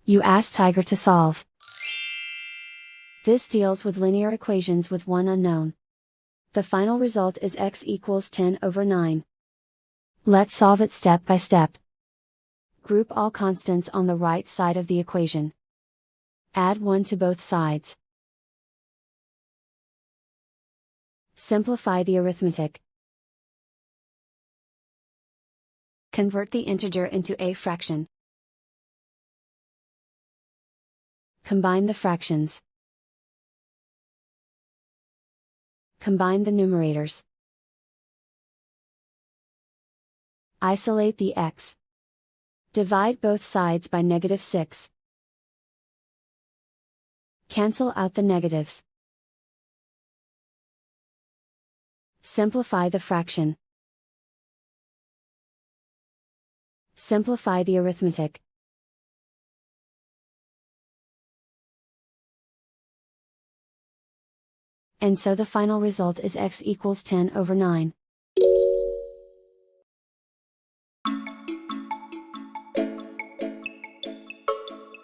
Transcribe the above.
You ask Tiger to solve. This deals with linear equations with one unknown. The final result is x equals 10/9. Let's solve it step by step. Group all constants on the right side of the equation. Add 1 to both sides. Simplify the arithmetic. Convert the integer into a fraction. Combine the fractions. Combine the numerators. Isolate the x. Divide both sides by -6. Cancel out the negatives. Simplify the fraction. Simplify the arithmetic. And so the final result is x equals 10/9.